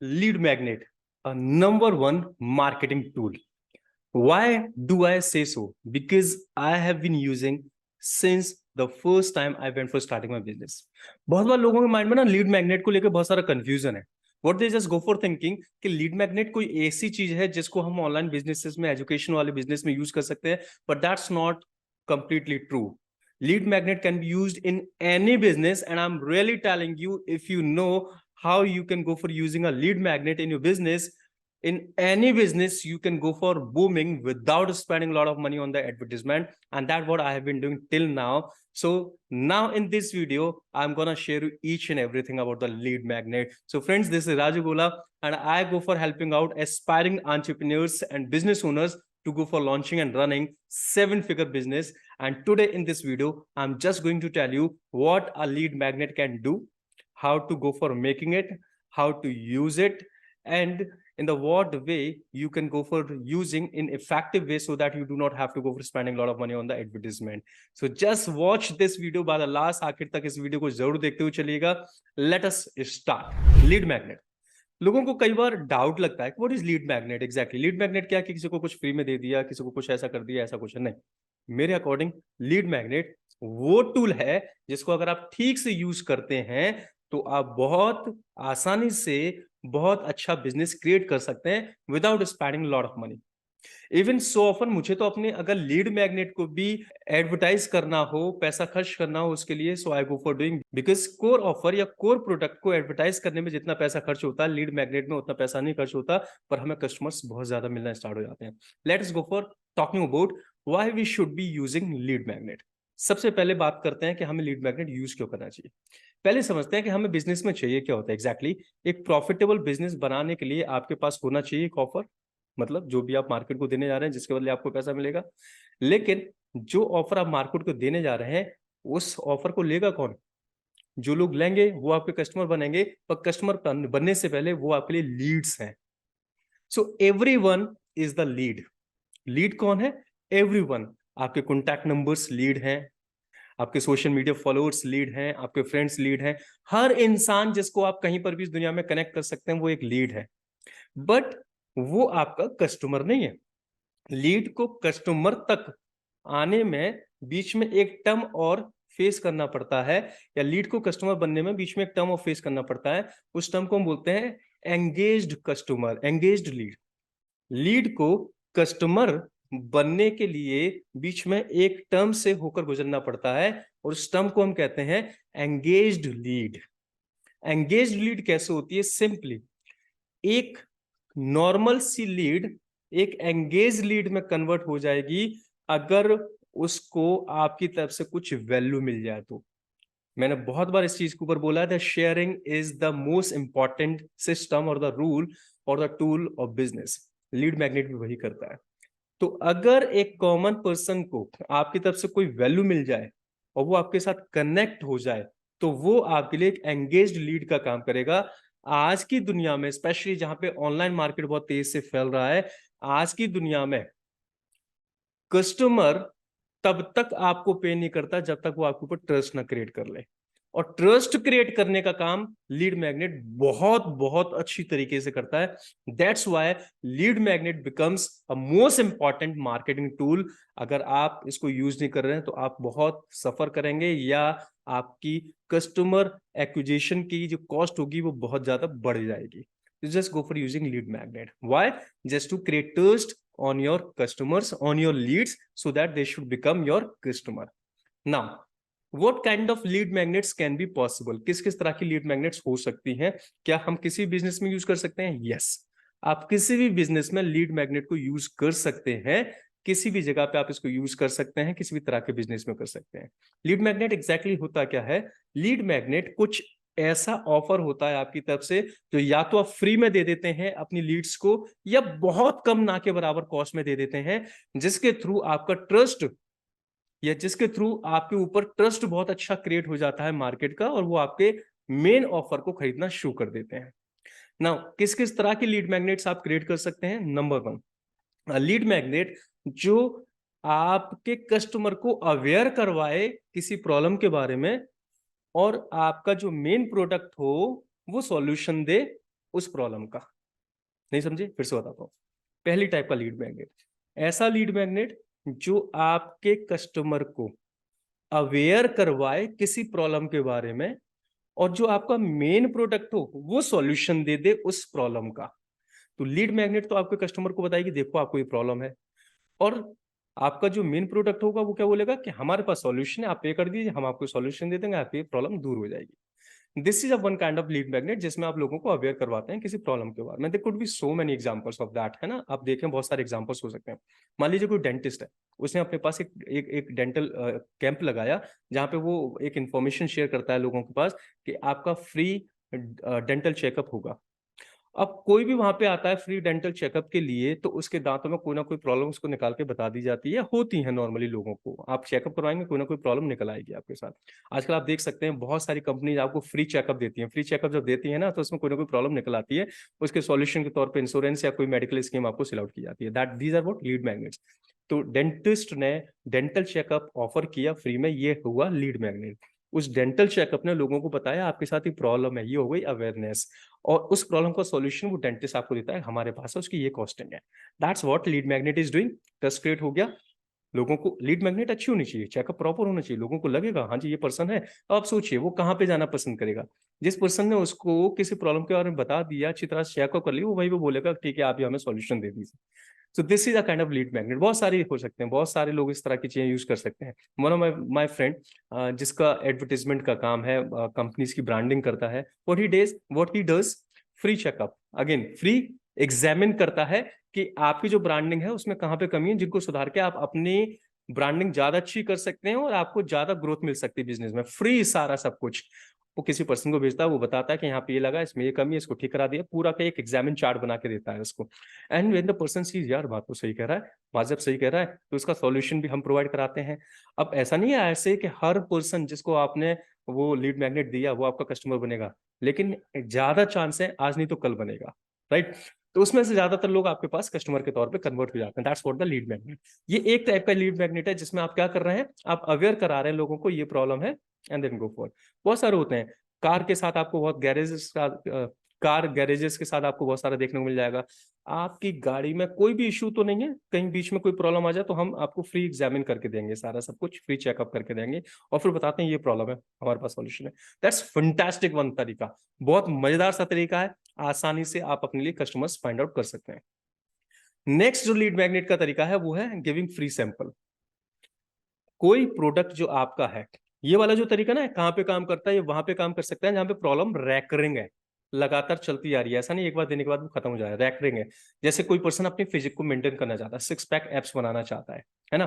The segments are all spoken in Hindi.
lead magnet a number one marketing tool? Why do I say so? Because I have been using since the first time I went for starting my business. बहुत बार लोगों के माइंड में ना लीड मैग्नेट को लेकर बहुत सारा कंफ्यूजन है. What they just go for thinking कि लीड मैग्नेट कोई ऐसी चीज है जिसको हम ऑनलाइन बिजनेसेस में, एजुकेशन वाले बिजनेस में यूज कर सकते हैं, but that's not completely true. Lead magnet can be used in any business, and I'm really telling you, if you know how you can go for using a lead magnet in your business, in any business you can go for booming without spending a lot of money on the advertisement, and that's what I have been doing till now. So now in this video I'm gonna share you each and everything about the lead magnet. So friends, this is Raju Gola, and I go for helping out aspiring entrepreneurs and business owners to go for launching and running 7-figure business. And today in this video I'm just going to tell you what a lead magnet can do, how to go for making it, how to use it, and in the what way you can go for using in effective way so that you do not have to go for spending a lot of money on the advertisement. So just watch this video by the last. आखिर तक इस वीडियो को जरूर देखते हुए चलिएगा. Let us start. Lead magnet. लोगों को कई बार डाउट लगता है कि what is lead magnet exactly. Lead magnet क्या, कि किसी को कुछ फ्री में दे दिया, किसी को कुछ ऐसा कर दिया, ऐसा कुछ नहीं. मेरे अकॉर्डिंग लीड मैग्नेट वो टूल है जिसको अगर आप ठीक से यूज करते हैं तो आप बहुत आसानी से बहुत अच्छा बिजनेस क्रिएट कर सकते हैं without spending lot of money. Even so often मुझे तो अपने अगर लीड मैग्नेट को भी एडवर्टाइज करना हो, पैसा खर्च करना हो उसके लिए, so I go for doing, because core offer या कोर प्रोडक्ट को एडवर्टाइज करने में जितना पैसा खर्च होता है लीड मैग्नेट में उतना पैसा नहीं खर्च होता, पर हमें कस्टमर्स बहुत ज्यादा मिलना स्टार्ट हो जाते हैं. Let's go for talking about why we should be using lead magnet. सबसे पहले बात करते हैं कि हमें लीड मैग्नेट यूज क्यों करना चाहिए. पहले समझते हैं कि हमें बिजनेस में चाहिए क्या होता है एग्जैक्टली. एक प्रॉफिटेबल बिजनेस बनाने के लिए आपके पास होना चाहिए एक ऑफर, मतलब जो भी आप मार्केट को देने जा रहे हैं जिसके बदले आपको पैसा मिलेगा. लेकिन जो ऑफर आप मार्केट को देने जा रहे हैं उस ऑफर को लेगा कौन? जो लोग लेंगे वो आपके कस्टमर बनेंगे, पर कस्टमर बनने से पहले वो आपके लिए लीड्स हैं. So everyone is the lead. Lead कौन है? एवरीवन. आपके कॉन्टैक्ट नंबर्स लीड हैं, आपके सोशल मीडिया फॉलोअर्स लीड हैं, आपके फ्रेंड्स लीड हैं. हर इंसान जिसको आप कहीं पर भी इस दुनिया में कनेक्ट कर सकते हैं वो एक लीड है, बट वो आपका कस्टमर नहीं है. लीड को कस्टमर तक आने में बीच में एक टर्म और फेस करना पड़ता है, या लीड को कस्टमर बनने में बीच में एक टर्म और फेस करना पड़ता है. उस टर्म को हम बोलते हैं engaged customer, engaged lead. Lead को कस्टमर बनने के लिए बीच में एक टर्म से होकर गुजरना पड़ता है और उस टर्म को हम कहते हैं एंगेज्ड लीड. एंगेज्ड लीड कैसे होती है? सिंपली एक नॉर्मल सी लीड एक एंगेज लीड में कन्वर्ट हो जाएगी अगर उसको आपकी तरफ से कुछ वैल्यू मिल जाए तो. मैंने बहुत बार इस चीज के ऊपर बोला है, sharing is the most important system और द रूल और the tool of business. Lead magnet भी वही करता है. तो अगर एक कॉमन पर्सन को आपकी तरफ से कोई वैल्यू मिल जाए और वो आपके साथ कनेक्ट हो जाए तो वो आपके लिए एक एंगेज्ड लीड का काम करेगा. आज की दुनिया में स्पेशली जहां पे ऑनलाइन मार्केट बहुत तेज से फैल रहा है, आज की दुनिया में कस्टमर तब तक आपको पे नहीं करता जब तक वो आपके ऊपर ट्रस्ट ना क्रिएट कर ले, और ट्रस्ट क्रिएट करने का काम लीड मैग्नेट बहुत बहुत अच्छी तरीके से करता है. That's why lead magnet becomes a most important marketing tool. अगर आप इसको यूज नहीं कर रहे हैं तो आप बहुत सफर करेंगे, या आपकी कस्टमर एक्विजिशन की जो कॉस्ट होगी वो बहुत ज्यादा बढ़ जाएगी. Just go for using lead magnet. Why? Just to create trust on your customers, on your leads, so that they should become your customer. Now, what kind of lead magnets can be possible? किस किस तरह की lead magnets हो सकती हैं? क्या हम किसी बिजनेस में यूज कर सकते हैं? Yes, आप किसी भी बिजनेस में lead magnet को यूज कर सकते हैं. किसी भी जगह पे आप इसको यूज कर सकते हैं, किसी भी तरह के बिजनेस में कर सकते हैं. लीड मैग्नेट एग्जैक्टली होता क्या है? लीड मैग्नेट कुछ ऐसा ऑफर होता है आपकी तरफ से जो या तो आप फ्री में दे देते हैं अपनी लीड्स को, या बहुत कम ना के बराबर कॉस्ट में दे देते हैं, जिसके थ्रू आपका ट्रस्ट या जिसके थ्रू आपके ऊपर ट्रस्ट बहुत अच्छा क्रिएट हो जाता है मार्केट का, और वो आपके मेन ऑफर को खरीदना शुरू कर देते हैं. नाउ किस किस तरह की लीड मैग्नेट्स आप क्रिएट कर सकते हैं? नंबर 1, लीड मैग्नेट जो आपके कस्टमर को अवेयर करवाए किसी प्रॉब्लम के बारे में, और आपका जो मेन प्रोडक्ट हो वो सॉल्यूशन दे उस प्रॉब्लम का। नहीं समझे? फिर से बताता हूँ। पहली टाइप का लीड मैग्नेट, ऐसा लीड मैग्नेट जो आपके कस्टमर को अवेयर करवाए किसी प्रॉब्लम के बारे में, और जो आपका मेन प्रोडक्ट हो वो सॉल्यूशन दे दे उस प्रॉब्लम का। तो लीड मैग्नेट तो आपके कस्टमर को बताएगी देखो आपको ये प्रॉब्लम है, और आपका जो मेन प्रोडक्ट होगा वो क्या बोलेगा कि हमारे पास सॉल्यूशन है, आप पे कर दीजिए, हम आपको सॉल्यूशन दे देंगे, आपकी प्रॉब्लम दूर हो जाएगी। This is a one kind of lead magnet जिसमें आप लोगों को अवेयर करवाते हैं किसी प्रॉब्लम के बारे में। There could be so many examples of that, है ना। आप देखें बहुत सारे एग्जांपल्स हो सकते हैं। मान लीजिए कोई डेंटिस्ट है, उसने अपने पास एक डेंटल कैंप लगाया जहां पे वो एक इंफॉर्मेशन शेयर करता है लोगों के पास कि आपका फ्री डेंटल चेकअप होगा। अब कोई भी वहां पे आता है फ्री डेंटल चेकअप के लिए, तो उसके दांतों में कोई ना कोई प्रॉब्लम उसको निकाल के बता दी जाती है, होती है नॉर्मली लोगों को। आप चेकअप करवाएंगे कोई ना कोई प्रॉब्लम निकल आएगी आपके साथ। आजकल आप देख सकते हैं बहुत सारी कंपनीज आपको फ्री चेकअप देती हैं। फ्री चेकअप जब देती है ना, तो उसमें कोई ना कोई प्रॉब्लम निकल आती है, उसके सॉल्यूशन के तौर पर इंश्योरेंस या कोई मेडिकल स्कीम आपको सिल आउट की जाती है। That these are what lead magnets. तो डेंटिस्ट ने डेंटल चेकअप ऑफर किया फ्री में, ये हुआ लीड मैग्नेट। उस डेंटल चेकअप ने लोगों को बताया आपके साथ ही प्रॉब्लम है, ये हो गई अवेयरनेस, और उस प्रॉब्लम का सॉल्यूशन वो डेंटिस्ट आपको देता है, हमारे पास है, उसकी ये कॉस्टिंग है। That's what lead magnet is doing. Trust create हो गया। लोगों को लीड मैग्नेट अच्छी होनी चाहिए, चेकअप प्रॉपर होना चाहिए, लोगों को लगेगा हाँ जी ये पर्सन है। अब आप सोचिए वो कहाँ पे जाना पसंद करेगा। जिस पर्सन ने उसको किसी प्रॉब्लम के बारे में बता दिया, अच्छी तरह से चेकअप कर लिया, वो वही पे बोलेगा ठीक है आप ही हमें सॉल्यूशन दे दीजिए। So this is a kind of lead magnet. बहुत सारे हो सकते हैं, बहुत सारे लोग इस तरह की चीजें यूज कर सकते हैं। वन ऑफ माय फ्रेंड जिसका एडवर्टाइजमेंट का काम है, कंपनीज की ब्रांडिंग करता है, what he does free checkup, again free examine करता है कि आपकी जो ब्रांडिंग है उसमें कहाँ पे कमी है, जिनको सुधार के आप अपनी ब्रांडिंग ज्यादा अच्छी कर सकते हैं और आपको ज्यादा ग्रोथ मिल सकती है बिजनेस में। फ्री सारा सब कुछ वो किसी पर्सन को भेजता है, वो बताता है कि यहाँ पे ये लगा, इसमें ये कमी है, इसको ठीक करा दिया, पूरा का एक एग्जामिन चार्ट बना के देता है उसको। And when the person sees यार बात तो सही कह रहा है, बात जब सही कह रहा है तो उसका सॉल्यूशन भी हम प्रोवाइड कराते हैं। अब ऐसा नहीं है ऐसे कि हर पर्सन जिसको आपने वो लीड मैग्नेट दिया वो आपका कस्टमर बनेगा, लेकिन ज्यादा चांस है आज नहीं तो कल बनेगा, राइट। तो उसमें से ज्यादातर लोग आपके पास कस्टमर के तौर पे कन्वर्ट हो जाते हैं। That's what the lead magnet. ये एक टाइप का लीड मैग्नेट है जिसमें आप क्या कर रहे हैं, आप अवेयर करा रहे हैं लोगों को ये प्रॉब्लम है, एंड देन गो फॉर। बहुत सारे होते हैं। कार के साथ आपको बहुत कार गैरेजेस के साथ आपको बहुत सारा देखने को मिल जाएगा। आपकी गाड़ी में कोई भी इश्यू तो नहीं है, कहीं बीच में कोई प्रॉब्लम आ जाए तो हम आपको फ्री एग्जामिन करके देंगे, सारा सब कुछ फ्री चेकअप करके देंगे, और फिर बताते हैं ये प्रॉब्लम है, हमारे पास सॉल्यूशन है। दैट्स फंटास्टिक वन तरीका, बहुत मजेदार सा तरीका है, आसानी से आप अपने लिए कस्टमर्स फाइंड आउट कर सकते हैं। नेक्स्ट जो लीड मैग्नेट का तरीका है वो है गिविंग फ्री सैंपल। कोई प्रोडक्ट जो आपका है, ये वाला जो तरीका ना कहां पे काम करता है, ये वहां पे काम कर सकता है जहां पे प्रॉब्लम रैकरिंग है, लगातार चलती आ रही है, ऐसा नहीं एक बार देने के बाद वो खत्म हो जाए, रैकरिंग है। जैसे कोई पर्सन अपनी फिजिक को मेंटेन करना चाहता है, सिक्स पैक एब्स बनाना चाहता है ना।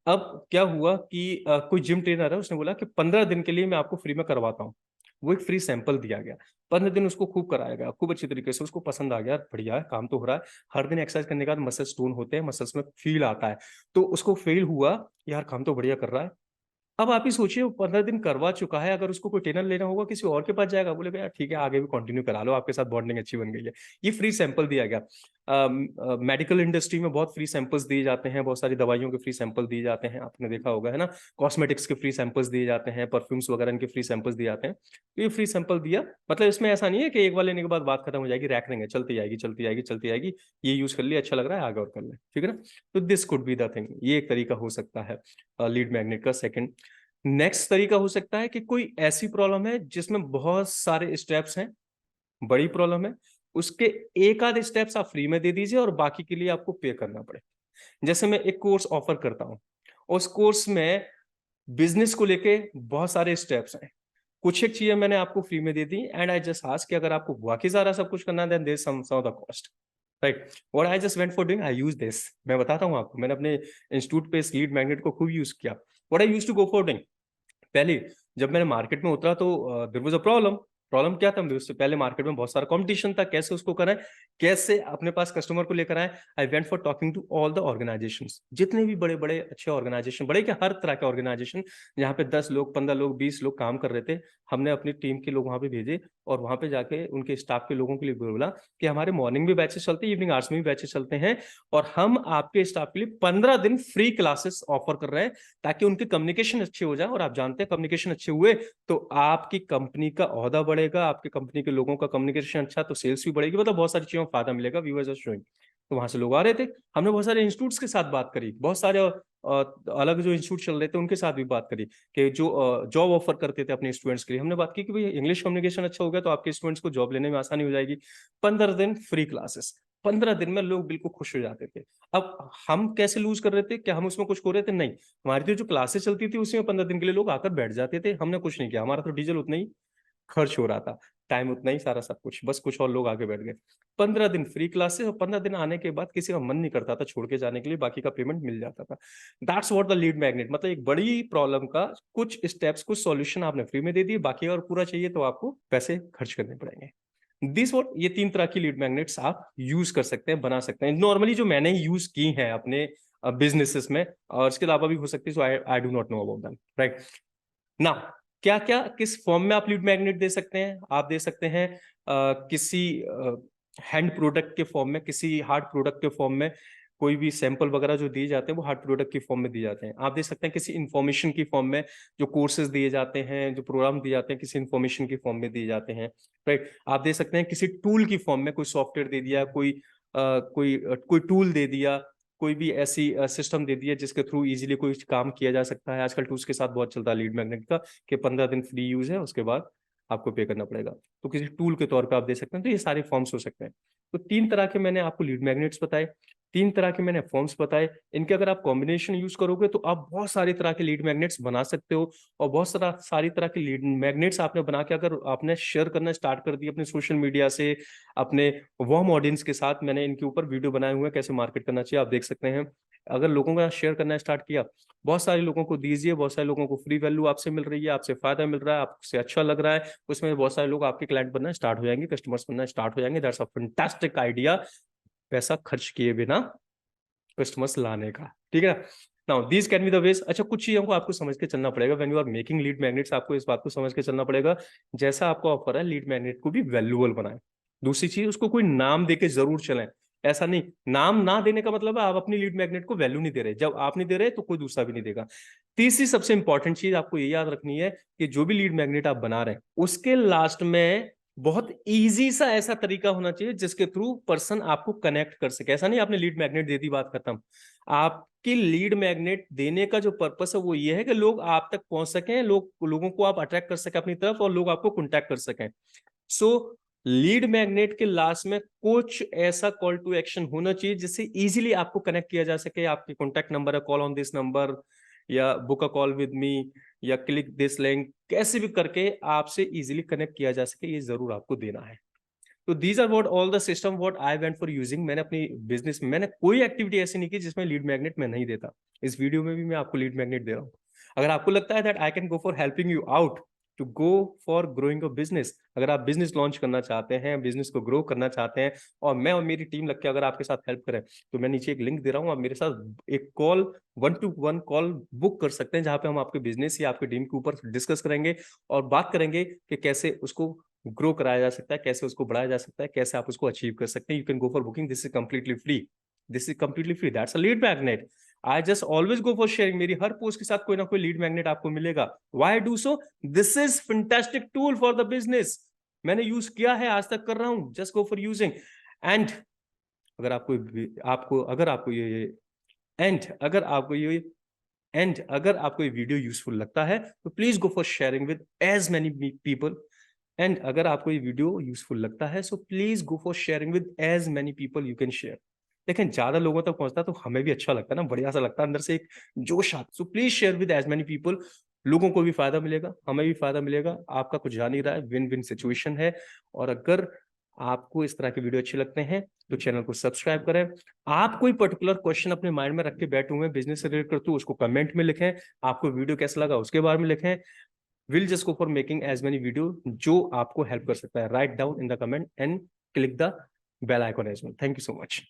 अब क्या हुआ कि कोई जिम ट्रेनर है, उसने बोला कि 15 दिन के लिए मैं आपको फ्री में करवाता हूँ। वो एक फ्री सैंपल दिया गया, 15 दिन उसको खूब कराया गया, खूब अच्छी तरीके से, उसको पसंद आ गया, बढ़िया है काम तो हो रहा है। हर दिन एक्सरसाइज करने के बाद मसल्स टोन होते हैं, मसल्स में फील आता है, तो उसको फील हुआ यार काम तो बढ़िया कर रहा है। अब आप ही सोचिए वो 15 दिन करवा चुका है, अगर उसको कोई ट्रेनर लेना होगा किसी और के पास जाएगा, बोलेगा यार ठीक है आगे भी कंटिन्यू करा लो, आपके साथ बॉन्डिंग अच्छी बन गई है। ये फ्री सैंपल दिया गया। मेडिकल इंडस्ट्री में बहुत फ्री सैंपल्स दिए जाते हैं, बहुत सारी दवाइयों के फ्री सैंपल दिए जाते हैं, आपने देखा होगा, है ना। कॉस्मेटिक्स के फ्री सैंपल्स दिए जाते हैं, परफ्यूम्स वगैरह के फ्री सैंपल्स दिए जाते हैं। तो ये फ्री सैंपल दिया, मतलब इसमें ऐसा नहीं है कि एक बार लेने के बाद बात खत्म हो जाएगी, रैक रहेंगे, चलती जाएगी चलती जाएगी चलती जाएगी, ये यूज कर लिया अच्छा लग रहा है आगे और कर ले, ठीक है ना। तो this could be the thing, ये एक तरीका हो सकता है लीड मैग्नेट का। सेकंड नेक्स्ट तरीका हो सकता है कि कोई ऐसी प्रॉब्लम है जिसमें बहुत सारे स्टेप्स हैं, बड़ी प्रॉब्लम है, उसके एक आधे स्टेप्स आप फ्री में दे दीजिए और बाकी के लिए आपको पे करना पड़े। जैसे मैं एक कोर्स ऑफर करता हूं, उस कोर्स में बिजनेस को लेके बहुत सारे स्टेप्स हैं, कुछ एक चीजें मैंने आपको फ्री में दे दी, एंड आई जस्ट आस्क कि अगर आपको बाकी सारा सब कुछ करना है then there some of the cost, right. What I just went for doing, I use this. मैं बताता हूं आपको, मैंने अपने इंस्टीट्यूट पे इस लीड मैग्नेट को खूब यूज किया। What I used to go for doing, पहले जब मैंने मार्केट में उतरा तो there was a problem. Problem क्या था, उससे पहले मार्केट में बहुत सारा कंपटीशन था, कैसे उसको कराएं, कैसे अपने पास कस्टमर को लेकर आए। I went for talking to all the organisations, जितने भी बड़े बड़े अच्छे ऑर्गेनाइजेशन, बड़े क्या हर तरह के ऑर्गेनाइजेशन, जहाँ पे 10 लोग 15 लोग 20 लोग काम कर रहे थे, हमने अपनी टीम के लोग वहां पे भेजे, और वहां पे जाके उनके स्टाफ के लोगों के लिए बोला कि हमारे मॉर्निंग भी बैचेस चलते हैं, इवनिंग आवर्स में भी बैचेस चलते हैं, और हम आपके स्टाफ के लिए 15 दिन फ्री क्लासेस ऑफर कर रहे हैं, ताकि उनके कम्युनिकेशन अच्छे हो जाए, और आप जानते हैं कम्युनिकेशन अच्छे हुए तो आपकी कंपनी का ओहदा बढ़े, बढ़ेगा, आपके कंपनी के लोगों का कम्युनिकेशन अच्छा, तो सेल्स भी बढ़ेगी, मतलब बहुत सारी चीजों में फायदा मिलेगा। व्यूअर्स आर शोइंग, तो वहां से लोग आ रहे थे। हमने बहुत सारे इंस्टीट्यूट्स के साथ बात करी, बहुत सारे अलग जो इंस्टीट्यूट चल रहे थे उनके साथ भी बात करी कि जो जॉब ऑफर करते थे अपने स्टूडेंट्स के लिए। हमने बात की कि भाई इंग्लिश कम्युनिकेशन अच्छा हो गया तो आपके स्टूडेंट्स को जॉब लेने में आसानी हो जाएगी। 15 दिन फ्री क्लासेस, 15 दिन में लोग बिल्कुल खुश हो जाते थे। अब हम कैसे लूज कर रहे थे, क्या हम उसमें कुछ हो रहे थे? नहीं, हमारी जो क्लासेस चलती थी उसी में 15 दिन के लिए लोग आकर बैठ जाते थे। हमने कुछ नहीं किया, हमारा तो डीजल उतना ही खर्च हो रहा था, टाइम उतना ही, सारा सब कुछ, बस कुछ और लोग आगे बैठ गए। 15 दिन फ्री क्लासेस, और 15 दिन आने के बाद किसी का मन नहीं करता था छोड़ के जाने के लिए, बाकी का पेमेंट मिल जाता था। That's what the lead magnet, मतलब एक बड़ी प्रॉब्लम का कुछ स्टेप्स, कुछ सॉल्यूशन आपने फ्री में दे दिए, बाकी और पूरा चाहिए तो आपको पैसे खर्च करने पड़ेंगे। दिस व्हाट, ये 3 तरह की लीड मैग्नेट्स आप यूज कर सकते हैं, बना सकते हैं नॉर्मली, जो मैंने यूज की हैं अपने बिजनेसेस में, और इसके अलावा भी हो सकती है, so I do not know about them, right. ना क्या क्या किस फॉर्म में आप लीड मैग्नेट दे सकते हैं? आप दे सकते हैं किसी हैंड प्रोडक्ट के फॉर्म में, किसी हार्ड प्रोडक्ट के फॉर्म में, कोई भी सैंपल वगैरह जो दिए जाते हैं वो हार्ड प्रोडक्ट की फॉर्म में दिए जाते हैं। आप दे सकते हैं किसी इंफॉर्मेशन की फॉर्म में, जो कोर्सेज दिए जाते हैं, जो प्रोग्राम दिए जाते हैं, किसी इंफॉर्मेशन की फॉर्म में दिए जाते हैं, राइट। आप दे सकते हैं किसी टूल की फॉर्म में, कोई सॉफ्टवेयर दे दिया, कोई टूल दे दिया, कोई भी ऐसी सिस्टम दे दिया जिसके थ्रू इजीली कोई काम किया जा सकता है। आजकल टूल्स के साथ बहुत चलता है लीड मैग्नेट का, कि 15 दिन फ्री यूज है, उसके बाद आपको पे करना पड़ेगा, तो किसी टूल के तौर पे आप दे सकते हैं। तो ये सारे फॉर्म्स हो सकते हैं। तो 3 तरह के मैंने आपको लीड मैग्नेट्स बताए, 3 तरह के मैंने फॉर्म्स बताए। इनके अगर आप कॉम्बिनेशन यूज करोगे तो आप बहुत सारी तरह के लीड मैग्नेट्स बना सकते हो, और बहुत सारी तरह के लीड मैग्नेट्स आपने बना के अगर आपने शेयर करना स्टार्ट कर दिया अपने सोशल मीडिया से, अपने वार्म ऑडियंस के साथ, मैंने इनके ऊपर वीडियो बनाए हुए हैं कैसे मार्केट करना चाहिए, आप देख सकते हैं। अगर लोगों का शेयर करना स्टार्ट किया, बहुत सारे लोगों को दीजिए, बहुत सारे लोगों को फ्री वैल्यू आपसे मिल रही है, आपसे फायदा मिल रहा है, आपसे अच्छा लग रहा है, उसमें बहुत सारे लोग आपके क्लाइंट बनना स्टार्ट हो जाएंगे, कस्टमर्स बनना स्टार्ट हो जाएंगे। दैट्स अ फैंटास्टिक आइडिया, पैसा खर्च किए बिना कस्टमर्स लाने का, ठीक है। Now these can be the ways. अच्छा, कुछ चीजों को आपको समझ के चलना पड़ेगा when you are making lead magnets. आपको इस बात को समझ के चलना पड़ेगा, जैसा आपको ऑफर है लीड मैग्नेट को भी वैल्यूएबल बनाए। दूसरी चीज, उसको कोई नाम देके जरूर चलें। ऐसा नहीं, नाम ना देने का मतलब है आप अपनी लीड मैग्नेट को वैल्यू नहीं दे रहे। जब आप नहीं दे रहे तो कोई दूसरा भी नहीं देगा। तीसरी सबसे इंपॉर्टेंट चीज आपको ये याद रखनी है कि जो भी लीड मैग्नेट आप बना रहे हैं उसके लास्ट में बहुत इजी सा ऐसा तरीका होना चाहिए जिसके थ्रू पर्सन आपको कनेक्ट कर सके। ऐसा नहीं आपने लीड मैग्नेट दे दी, बात खत्म। आपकी लीड मैग्नेट देने का जो पर्पस है वो ये है कि लोग आप तक पहुंच सकें, लोगों को आप अट्रैक्ट कर सके अपनी तरफ, और लोग आपको कॉन्टैक्ट कर सकें। सो लीड मैग्नेट के लास्ट में कुछ ऐसा कॉल टू एक्शन होना चाहिए जिससे इजीली आपको कनेक्ट किया जा सके। आपके कॉन्टैक्ट नंबर है, कॉल ऑन दिस नंबर, या book a call with me, या क्लिक दिस लिंक, कैसे भी करके आपसे इजीली कनेक्ट किया जा सके, ये जरूर आपको देना है। तो these are what all the system what I went for using. मैंने अपनी बिजनेस में मैंने कोई एक्टिविटी ऐसी नहीं की जिसमें लीड मैग्नेट मैं नहीं देता। इस वीडियो में भी मैं आपको लीड मैग्नेट दे रहा हूँ। अगर आपको लगता है that I can go for helping you out to go for growing a business, अगर आप बिजनेस लॉन्च करना चाहते हैं, बिजनेस को ग्रो करना चाहते हैं, और मैं और मेरी टीम लग के अगर आपके साथ हेल्प करें, तो मैं नीचे एक लिंक दे रहा हूँ, आप मेरे साथ एक कॉल, 1-to-1 कॉल बुक कर सकते हैं, जहां पे हम आपके बिजनेस या आपके टीम के ऊपर डिस्कस करेंगे और बात करेंगे कि कैसे उसको ग्रो कराया जा सकता है, कैसे उसको बढ़ाया जा सकता है, कैसे आप उसको अचीव कर सकते हैं। You can go for booking, this is completely free, this is completely free, that's a lead magnet. I just always go for sharing, मेरी हर पोस्ट के साथ कोई ना कोई लीड मैग्नेट आपको मिलेगा। Why do so? This is fantastic tool for the business, मैंने यूज किया है, आज तक कर रहा हूं, just go for using. And अगर आपको ये एंड अगर आपको ये एंड अगर आपको ये वीडियो यूजफुल लगता है तो please go for sharing with as many people. And अगर आपको ये वीडियो यूजफुल लगता है so please go for sharing with as many people you can share. लेकिन ज्यादा लोगों तक पहुंचता है तो हमें भी अच्छा लगता है ना, बढ़िया सा लगता है, अंदर से एक जोश आता। So please share with as many people, लोगों को भी फायदा मिलेगा, हमें भी फायदा मिलेगा, आपका कुछ जा नहीं रहा है, विन विन सिचुएशन है। और अगर आपको इस तरह के वीडियो अच्छे लगते हैं तो चैनल को सब्सक्राइब करें। आप कोई पर्टिकुलर क्वेश्चन अपने माइंड में रख के बैठे हुए हैं बिजनेस से रिलेटेड करते, उसको कमेंट में लिखें। आपको वीडियो कैसा लगा उसके बारे में लिखें। Will just go for making as many video जो आपको हेल्प कर सकता है। Write down in the comment and click the bell icon as well. Thank you so much.